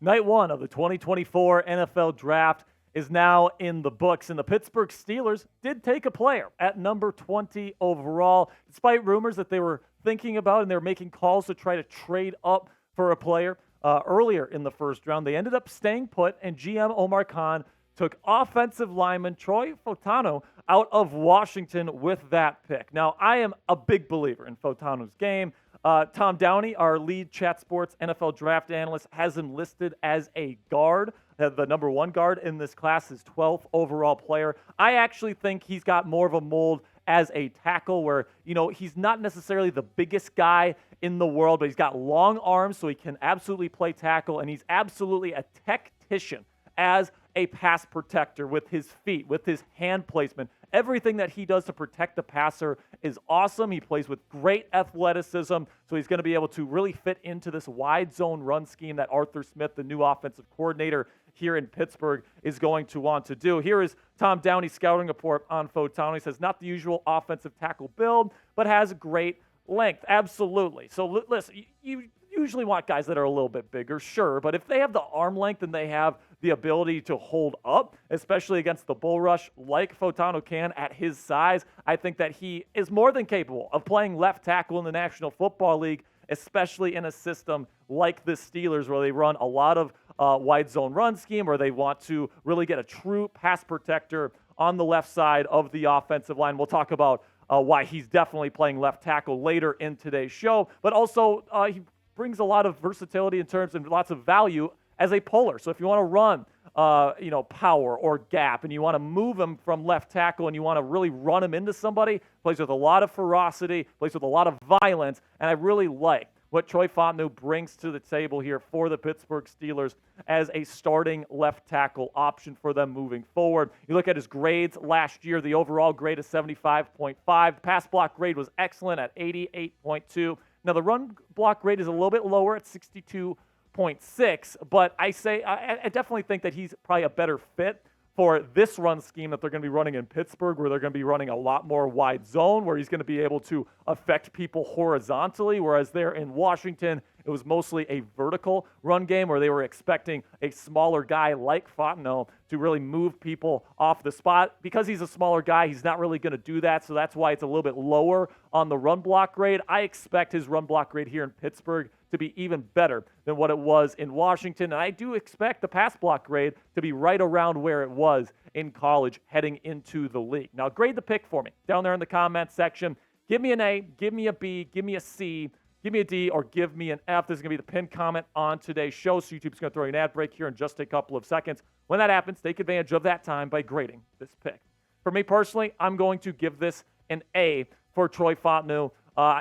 Night one of the 2024 NFL Draft is now in the books, and the Pittsburgh Steelers did take a player at number 20 overall, despite rumors that they were thinking about and they were making calls to try to trade up for a player earlier in the first round. They ended up staying put, and GM Omar Khan took offensive lineman Troy Fautanu out of Washington with that pick. Now, I am a big believer in Fautanu's game. Tom Downey, our lead Chat Sports NFL draft analyst, has him listed as a guard, the number one guard in this class, his 12th overall player. I actually think he's got more of a mold as a tackle where, he's not necessarily the biggest guy in the world, but he's got long arms, so he can absolutely play tackle, and he's absolutely a tactician as a pass protector with his feet, with his hand placement. Everything that he does to protect the passer is awesome. He plays with great athleticism, so he's going to be able to really fit into this wide zone run scheme that Arthur Smith, the new offensive coordinator here in Pittsburgh, is going to want to do. Here is Tom Downey's scouting report on Fautanu. He says, not the usual offensive tackle build, but has great length. Absolutely. So listen, you usually want guys that are a little bit bigger, sure, but if they have the arm length and they have the ability to hold up, especially against the bull rush like Fautanu can at his size, I think that he is more than capable of playing left tackle in the National Football League, especially in a system like the Steelers where they run a lot of wide zone run scheme, where they want to really get a true pass protector on the left side of the offensive line. We'll talk about why he's definitely playing left tackle later in today's show, but also he brings a lot of versatility in terms of lots of value as a puller. So if you want to run, power or gap, and you want to move him from left tackle and you want to really run him into somebody, plays with a lot of ferocity, plays with a lot of violence, and I really like what Troy Fautanu brings to the table here for the Pittsburgh Steelers as a starting left tackle option for them moving forward. You look at his grades last year, the overall grade is 75.5. The pass block grade was excellent at 88.2. Now, the run block grade is a little bit lower at 62.6, but I definitely think that he's probably a better fit for this run scheme that they're going to be running in Pittsburgh, where they're going to be running a lot more wide zone, where he's going to be able to affect people horizontally, whereas there in Washington, it was mostly a vertical run game where they were expecting a smaller guy like Fautanu to really move people off the spot. Because he's a smaller guy, he's not really going to do that, so that's why it's a little bit lower on the run block grade. I expect his run block grade here in Pittsburgh to be even better than what it was in Washington, and I do expect the pass block grade to be right around where it was in college heading into the league. Now, grade the pick for me down there in the comments section. Give me an A, give me a B, give me a C, give me a D, or give me an F. This is going to be the pinned comment on today's show, so YouTube's going to throw you an ad break here in just a couple of seconds. When that happens, take advantage of that time by grading this pick. For me personally, I'm going to give this an A for Troy Fautanu.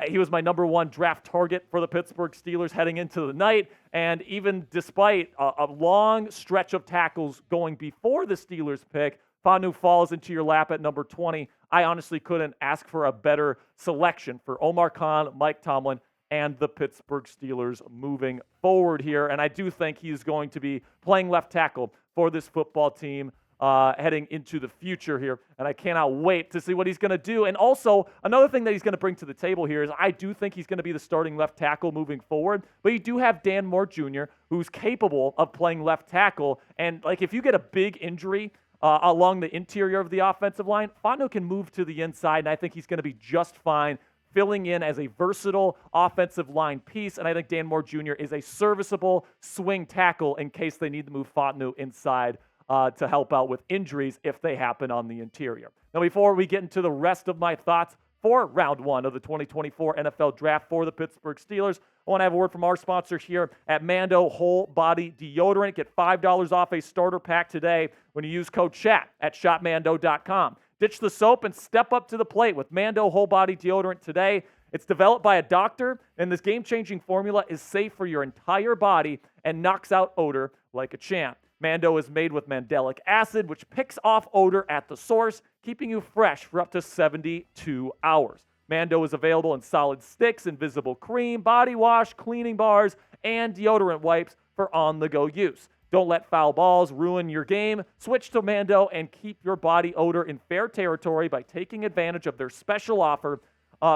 He was my number one draft target for the Pittsburgh Steelers heading into the night, and even despite a long stretch of tackles going before the Steelers pick, Fautanu falls into your lap at number 20. I honestly couldn't ask for a better selection for Omar Khan, Mike Tomlin, and the Pittsburgh Steelers moving forward here, and I do think he's going to be playing left tackle for this football team heading into the future here, and I cannot wait to see what he's going to do. And also, another thing that he's going to bring to the table here is I do think he's going to be the starting left tackle moving forward, but you do have Dan Moore Jr., who's capable of playing left tackle, and if you get a big injury along the interior of the offensive line, Fautanu can move to the inside, and I think he's going to be just fine filling in as a versatile offensive line piece, and I think Dan Moore Jr. is a serviceable swing tackle in case they need to move Fautanu inside to help out with injuries if they happen on the interior. Now, before we get into the rest of my thoughts for round one of the 2024 NFL Draft for the Pittsburgh Steelers, I want to have a word from our sponsor here at Mando Whole Body Deodorant. Get $5 off a starter pack today when you use code CHAT at shopmando.com. Ditch the soap and step up to the plate with Mando Whole Body Deodorant today. It's developed by a doctor, and this game-changing formula is safe for your entire body and knocks out odor like a champ. Mando is made with mandelic acid, which picks off odor at the source, keeping you fresh for up to 72 hours. Mando is available in solid sticks, invisible cream, body wash, cleaning bars, and deodorant wipes for on-the-go use. Don't let foul balls ruin your game. Switch to Mando and keep your body odor in fair territory by taking advantage of their special offer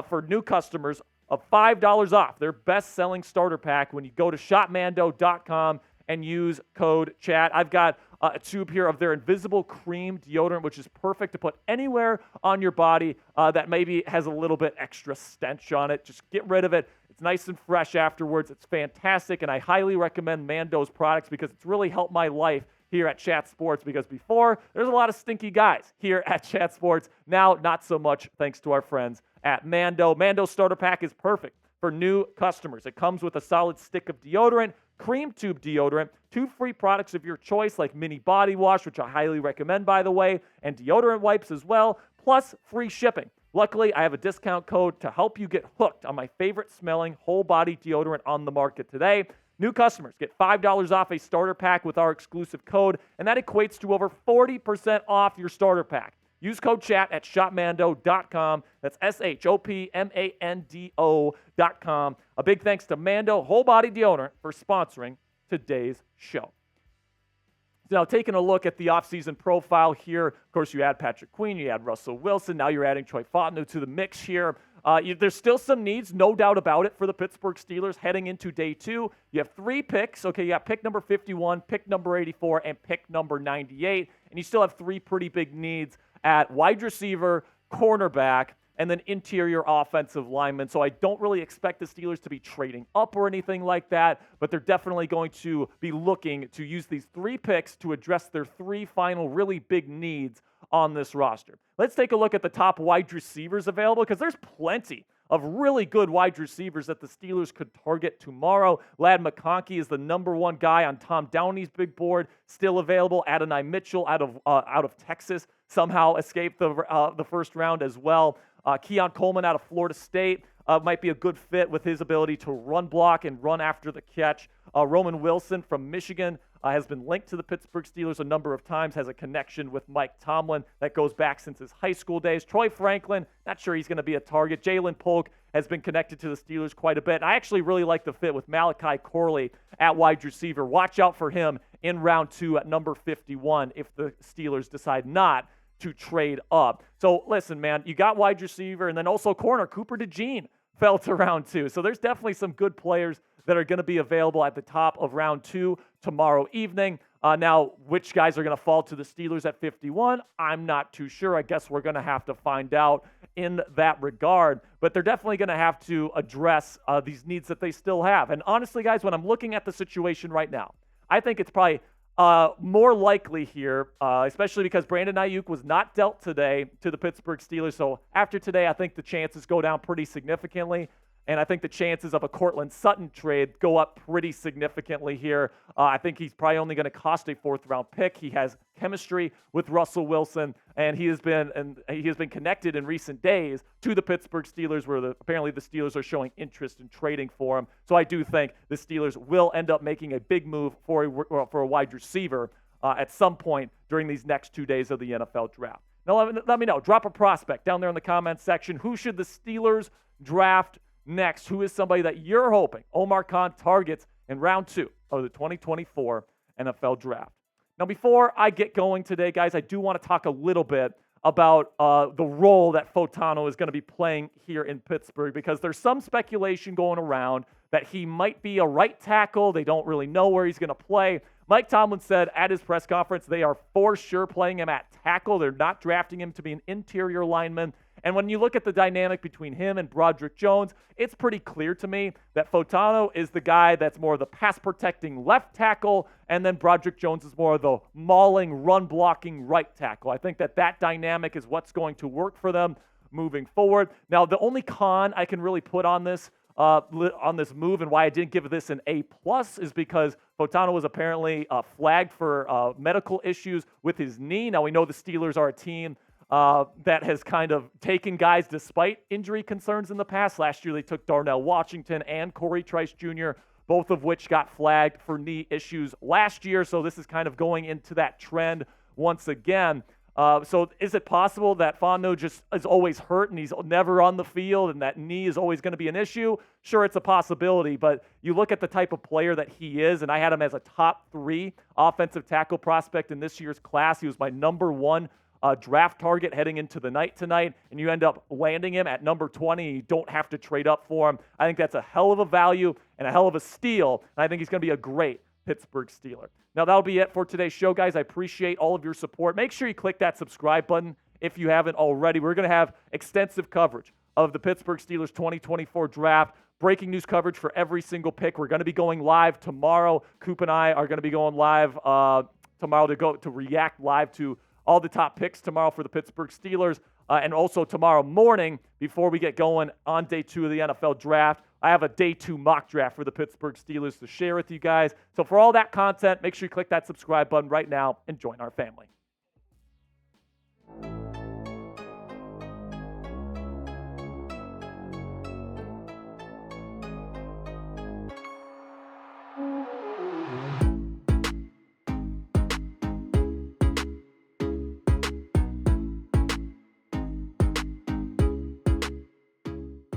for new customers of $5 off their best-selling starter pack when you go to shopmando.com and use code CHAT. I've got a tube here of their Invisible Cream deodorant, which is perfect to put anywhere on your body that maybe has a little bit extra stench on it. Just get rid of it. It's nice and fresh afterwards. It's fantastic, and I highly recommend Mando's products because it's really helped my life here at Chat Sports, because before, there's a lot of stinky guys here at Chat Sports. Now, not so much, thanks to our friends at Mando. Mando's starter pack is perfect for new customers. It comes with a solid stick of deodorant, cream tube deodorant, 2 free products of your choice like mini body wash, which I highly recommend, by the way, and deodorant wipes as well, plus free shipping. Luckily, I have a discount code to help you get hooked on my favorite smelling whole body deodorant on the market today. New customers get $5 off a starter pack with our exclusive code, and that equates to over 40% off your starter pack. Use code CHAT at shopmando.com. That's SHOPMANDO.com. A big thanks to Mando Whole Body Deodorant for sponsoring today's show. Now, taking a look at the offseason profile here, of course, you add Patrick Queen, you add Russell Wilson, now you're adding Troy Fautanu to the mix here. There's still some needs, no doubt about it, for the Pittsburgh Steelers heading into day 2. You have 3 picks. Okay, you got pick number 51, pick number 84, and pick number 98. And you still have 3 pretty big needs at wide receiver, cornerback, and then interior offensive lineman. So I don't really expect the Steelers to be trading up or anything like that, but they're definitely going to be looking to use these 3 picks to address their 3 final really big needs on this roster. Let's take a look at the top wide receivers available, because there's plenty of really good wide receivers that the Steelers could target tomorrow. Ladd McConkey is the number 1 guy on Tom Downey's big board, still available. Adonai Mitchell out of Texas somehow escaped the first round as well. Keon Coleman out of Florida State might be a good fit with his ability to run block and run after the catch. Roman Wilson from Michigan has been linked to the Pittsburgh Steelers a number of times, has a connection with Mike Tomlin that goes back since his high school days. Troy Franklin, not sure he's going to be a target. Jalen Polk has been connected to the Steelers quite a bit. And I actually really like the fit with Malachi Corley at wide receiver. Watch out for him in round 2 at number 51 if the Steelers decide not to trade up. So listen, man, you got wide receiver, and then also corner. Cooper DeJean fell to round 2. So there's definitely some good players that are going to be available at the top of round 2 tomorrow evening. Now, which guys are going to fall to the Steelers at 51? I'm not too sure. I guess we're going to have to find out in that regard. But they're definitely going to have to address these needs that they still have. And honestly, guys, when I'm looking at the situation right now, I think it's probably more likely here, especially because Brandon Ayuk was not dealt today to the Pittsburgh Steelers. So after today, I think the chances go down pretty significantly. And I think the chances of a Cortland Sutton trade go up pretty significantly here. I think he's probably only going to cost a 4th-round pick. He has chemistry with Russell Wilson, and he has been connected in recent days to the Pittsburgh Steelers, where apparently the Steelers are showing interest in trading for him. So I do think the Steelers will end up making a big move for a wide receiver at some point during these next 2 days of the NFL draft. Now let me know. Drop a prospect down there in the comments section. Who should the Steelers draft next? Who is somebody that you're hoping Omar Khan targets in round 2 of the 2024 NFL Draft? Now, before I get going today, guys, I do want to talk a little bit about the role that Fautanu is going to be playing here in Pittsburgh, because there's some speculation going around that he might be a right tackle. They don't really know where he's going to play. Mike Tomlin said at his press conference they are for sure playing him at tackle. They're not drafting him to be an interior lineman. And when you look at the dynamic between him and Broderick Jones, it's pretty clear to me that Fautanu is the guy that's more of the pass-protecting left tackle, and then Broderick Jones is more of the mauling, run-blocking right tackle. I think that dynamic is what's going to work for them moving forward. Now, the only con I can really put on this move, and why I didn't give this an A+ is because Fautanu was apparently flagged for medical issues with his knee. Now, we know the Steelers are a team that has kind of taken guys despite injury concerns in the past. Last year, they took Darnell Washington and Corey Trice Jr., both of which got flagged for knee issues last year. So this is kind of going into that trend once again. So is it possible that Fautanu just is always hurt and he's never on the field and that knee is always going to be an issue? Sure, it's a possibility, but you look at the type of player that he is, and I had him as a top 3 offensive tackle prospect in this year's class. He was my number 1 draft target heading into the night tonight, and you end up landing him at number 20. You don't have to trade up for him. I think that's a hell of a value and a hell of a steal, and I think he's going to be a great Pittsburgh Steeler. Now, that'll be it for today's show, guys. I appreciate all of your support. Make sure you click that subscribe button if you haven't already. We're going to have extensive coverage of the Pittsburgh Steelers 2024 draft. Breaking news coverage for every single pick. We're going to be going live tomorrow. Coop and I are going to be going live tomorrow to react live to all the top picks tomorrow for the Pittsburgh Steelers. And also tomorrow morning, before we get going on day 2 of the NFL draft, I have a day 2 mock draft for the Pittsburgh Steelers to share with you guys. So for all that content, make sure you click that subscribe button right now and join our family.